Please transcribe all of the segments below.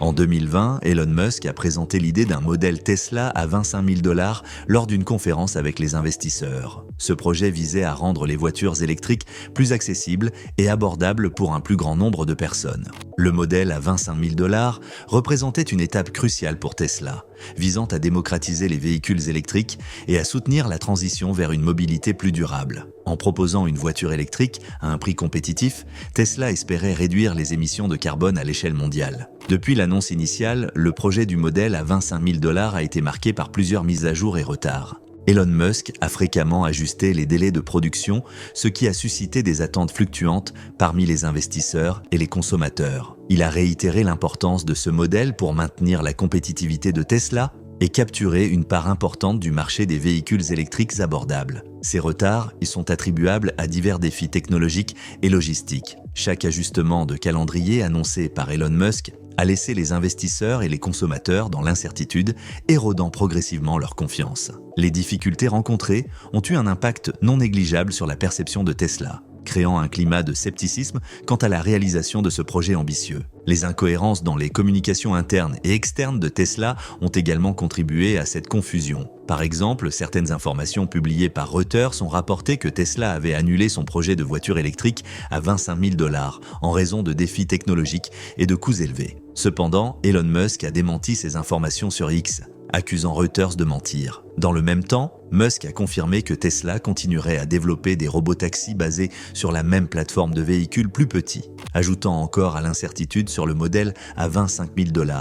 En 2020, Elon Musk a présenté l'idée d'un modèle Tesla à 25 000 $ lors d'une conférence avec les investisseurs. Ce projet visait à rendre les voitures électriques plus accessibles et abordables pour un plus grand nombre de personnes. Le modèle à 25 000 $ représentait une étape cruciale pour Tesla, visant à démocratiser les véhicules électriques et à soutenir la transition vers une mobilité plus durable. En proposant une voiture électrique à un prix compétitif, Tesla espérait réduire les émissions de carbone à l'échelle mondiale. Depuis l'annonce initiale, le projet du modèle à 25 000 $ a été marqué par plusieurs mises à jour et retards. Elon Musk a fréquemment ajusté les délais de production, ce qui a suscité des attentes fluctuantes parmi les investisseurs et les consommateurs. Il a réitéré l'importance de ce modèle pour maintenir la compétitivité de Tesla et capturer une part importante du marché des véhicules électriques abordables. Ces retards y sont attribuables à divers défis technologiques et logistiques. Chaque ajustement de calendrier annoncé par Elon Musk a laissé les investisseurs et les consommateurs dans l'incertitude, érodant progressivement leur confiance. Les difficultés rencontrées ont eu un impact non négligeable sur la perception de Tesla, créant un climat de scepticisme quant à la réalisation de ce projet ambitieux. Les incohérences dans les communications internes et externes de Tesla ont également contribué à cette confusion. Par exemple, certaines informations publiées par Reuters ont rapporté que Tesla avait annulé son projet de voiture électrique à 25 000 $ en raison de défis technologiques et de coûts élevés. Cependant, Elon Musk a démenti ces informations sur X, accusant Reuters de mentir. Dans le même temps, Musk a confirmé que Tesla continuerait à développer des robotaxis basés sur la même plateforme de véhicules plus petits, ajoutant encore à l'incertitude sur le modèle à 25 000 $.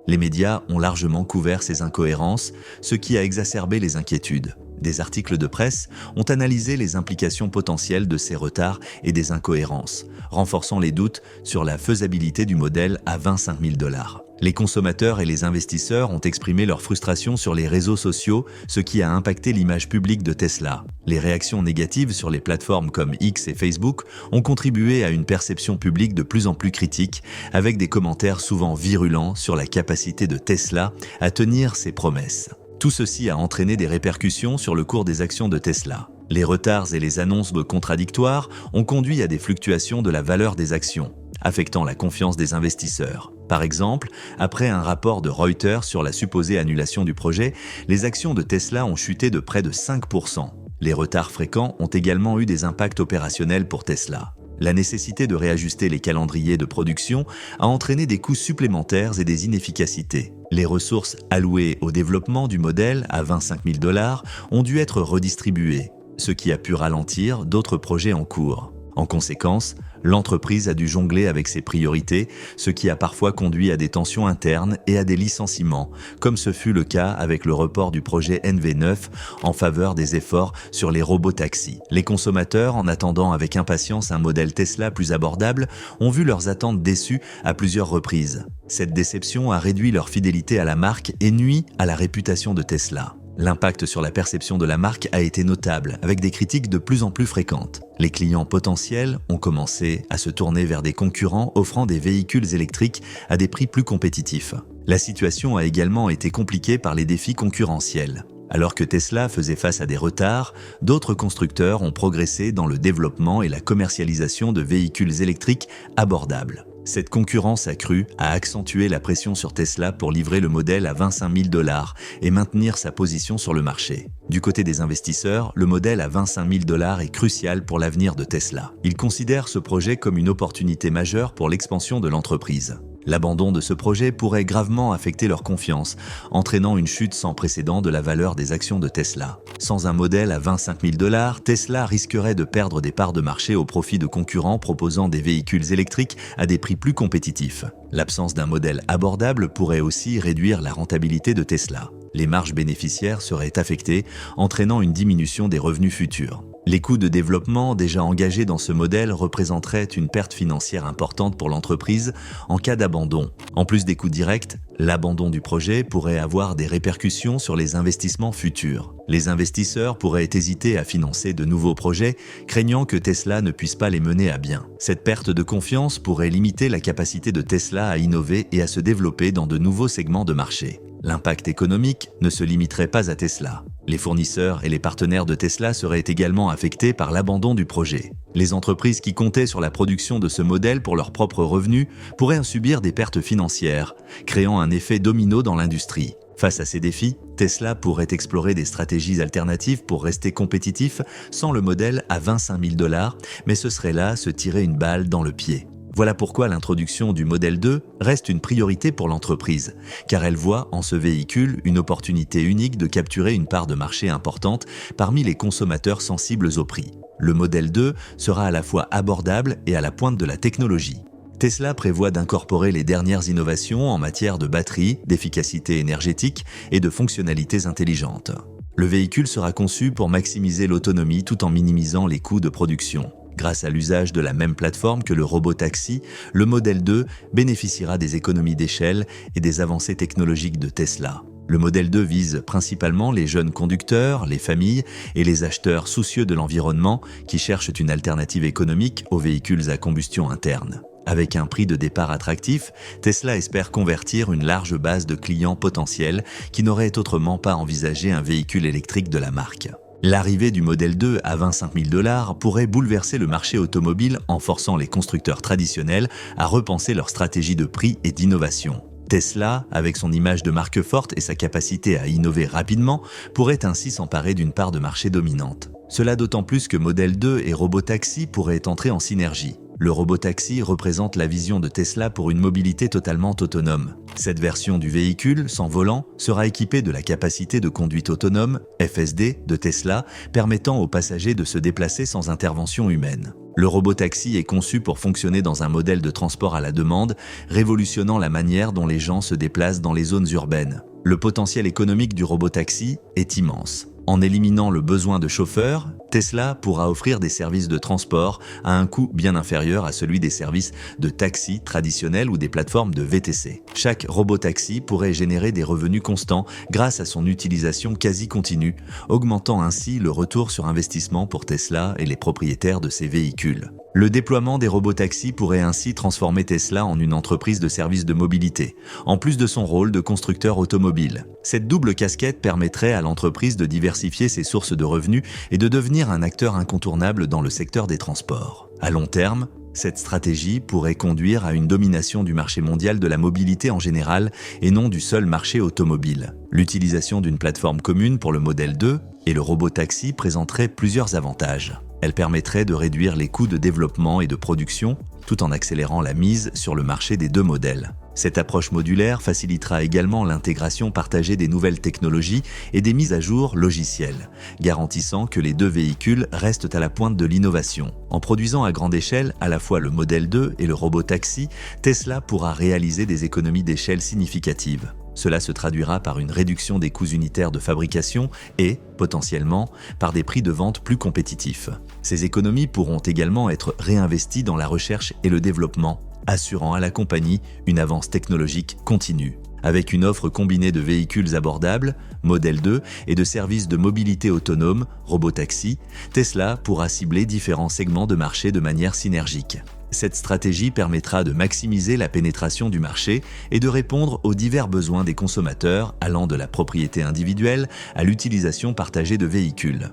Les médias ont largement couvert ces incohérences, ce qui a exacerbé les inquiétudes. Des articles de presse ont analysé les implications potentielles de ces retards et des incohérences, renforçant les doutes sur la faisabilité du modèle à 25 000 $. Les consommateurs et les investisseurs ont exprimé leur frustration sur les réseaux sociaux, ce qui a impacté l'image publique de Tesla. Les réactions négatives sur les plateformes comme X et Facebook ont contribué à une perception publique de plus en plus critique, avec des commentaires souvent virulents sur la capacité de Tesla à tenir ses promesses. Tout ceci a entraîné des répercussions sur le cours des actions de Tesla. Les retards et les annonces contradictoires ont conduit à des fluctuations de la valeur des actions, affectant la confiance des investisseurs. Par exemple, après un rapport de Reuters sur la supposée annulation du projet, les actions de Tesla ont chuté de près de 5%. Les retards fréquents ont également eu des impacts opérationnels pour Tesla. La nécessité de réajuster les calendriers de production a entraîné des coûts supplémentaires et des inefficacités. Les ressources allouées au développement du modèle à 25 000 $ ont dû être redistribuées, ce qui a pu ralentir d'autres projets en cours. En conséquence, l'entreprise a dû jongler avec ses priorités, ce qui a parfois conduit à des tensions internes et à des licenciements, comme ce fut le cas avec le report du projet NV9 en faveur des efforts sur les robotaxis. Les consommateurs, en attendant avec impatience un modèle Tesla plus abordable, ont vu leurs attentes déçues à plusieurs reprises. Cette déception a réduit leur fidélité à la marque et nuit à la réputation de Tesla. L'impact sur la perception de la marque a été notable, avec des critiques de plus en plus fréquentes. Les clients potentiels ont commencé à se tourner vers des concurrents offrant des véhicules électriques à des prix plus compétitifs. La situation a également été compliquée par les défis concurrentiels. Alors que Tesla faisait face à des retards, d'autres constructeurs ont progressé dans le développement et la commercialisation de véhicules électriques abordables. Cette concurrence accrue a accentué la pression sur Tesla pour livrer le modèle à 25 000 $ et maintenir sa position sur le marché. Du côté des investisseurs, le modèle à 25 000 $ est crucial pour l'avenir de Tesla. Ils considèrent ce projet comme une opportunité majeure pour l'expansion de l'entreprise. L'abandon de ce projet pourrait gravement affecter leur confiance, entraînant une chute sans précédent de la valeur des actions de Tesla. Sans un modèle à 25 000 $, Tesla risquerait de perdre des parts de marché au profit de concurrents proposant des véhicules électriques à des prix plus compétitifs. L'absence d'un modèle abordable pourrait aussi réduire la rentabilité de Tesla. Les marges bénéficiaires seraient affectées, entraînant une diminution des revenus futurs. Les coûts de développement déjà engagés dans ce modèle représenteraient une perte financière importante pour l'entreprise en cas d'abandon. En plus des coûts directs, l'abandon du projet pourrait avoir des répercussions sur les investissements futurs. Les investisseurs pourraient hésiter à financer de nouveaux projets, craignant que Tesla ne puisse pas les mener à bien. Cette perte de confiance pourrait limiter la capacité de Tesla à innover et à se développer dans de nouveaux segments de marché. L'impact économique ne se limiterait pas à Tesla. Les fournisseurs et les partenaires de Tesla seraient également affectés par l'abandon du projet. Les entreprises qui comptaient sur la production de ce modèle pour leurs propres revenus pourraient en subir des pertes financières, créant un effet domino dans l'industrie. Face à ces défis, Tesla pourrait explorer des stratégies alternatives pour rester compétitif sans le modèle à 25 000 $, mais ce serait là se tirer une balle dans le pied. Voilà pourquoi l'introduction du modèle 2 reste une priorité pour l'entreprise, car elle voit en ce véhicule une opportunité unique de capturer une part de marché importante parmi les consommateurs sensibles au prix. Le modèle 2 sera à la fois abordable et à la pointe de la technologie. Tesla prévoit d'incorporer les dernières innovations en matière de batterie, d'efficacité énergétique et de fonctionnalités intelligentes. Le véhicule sera conçu pour maximiser l'autonomie tout en minimisant les coûts de production. Grâce à l'usage de la même plateforme que le robotaxi, le modèle 2 bénéficiera des économies d'échelle et des avancées technologiques de Tesla. Le modèle 2 vise principalement les jeunes conducteurs, les familles et les acheteurs soucieux de l'environnement qui cherchent une alternative économique aux véhicules à combustion interne. Avec un prix de départ attractif, Tesla espère convertir une large base de clients potentiels qui n'auraient autrement pas envisagé un véhicule électrique de la marque. L'arrivée du modèle 2 à 25 000 $ pourrait bouleverser le marché automobile en forçant les constructeurs traditionnels à repenser leur stratégie de prix et d'innovation. Tesla, avec son image de marque forte et sa capacité à innover rapidement, pourrait ainsi s'emparer d'une part de marché dominante. Cela d'autant plus que Model 2 et Robotaxi pourraient entrer en synergie. Le Robotaxi représente la vision de Tesla pour une mobilité totalement autonome. Cette version du véhicule, sans volant, sera équipée de la capacité de conduite autonome, FSD, de Tesla, permettant aux passagers de se déplacer sans intervention humaine. Le Robotaxi est conçu pour fonctionner dans un modèle de transport à la demande, révolutionnant la manière dont les gens se déplacent dans les zones urbaines. Le potentiel économique du Robotaxi est immense. En éliminant le besoin de chauffeurs, Tesla pourra offrir des services de transport à un coût bien inférieur à celui des services de taxi traditionnels ou des plateformes de VTC. Chaque robotaxi pourrait générer des revenus constants grâce à son utilisation quasi continue, augmentant ainsi le retour sur investissement pour Tesla et les propriétaires de ces véhicules. Le déploiement des robotaxis pourrait ainsi transformer Tesla en une entreprise de services de mobilité, en plus de son rôle de constructeur automobile. Cette double casquette permettrait à l'entreprise de diversifier ses sources de revenus et de devenir un acteur incontournable dans le secteur des transports. À long terme, cette stratégie pourrait conduire à une domination du marché mondial de la mobilité en général et non du seul marché automobile. L'utilisation d'une plateforme commune pour le modèle 2 et le robotaxi présenterait plusieurs avantages. Elle permettrait de réduire les coûts de développement et de production tout en accélérant la mise sur le marché des deux modèles. Cette approche modulaire facilitera également l'intégration partagée des nouvelles technologies et des mises à jour logicielles, garantissant que les deux véhicules restent à la pointe de l'innovation. En produisant à grande échelle à la fois le modèle 2 et le robotaxi, Tesla pourra réaliser des économies d'échelle significatives. Cela se traduira par une réduction des coûts unitaires de fabrication et, potentiellement, par des prix de vente plus compétitifs. Ces économies pourront également être réinvesties dans la recherche et le développement, assurant à la compagnie une avance technologique continue. Avec une offre combinée de véhicules abordables, Model 2, et de services de mobilité autonome, Robotaxi, Tesla pourra cibler différents segments de marché de manière synergique. Cette stratégie permettra de maximiser la pénétration du marché et de répondre aux divers besoins des consommateurs allant de la propriété individuelle à l'utilisation partagée de véhicules.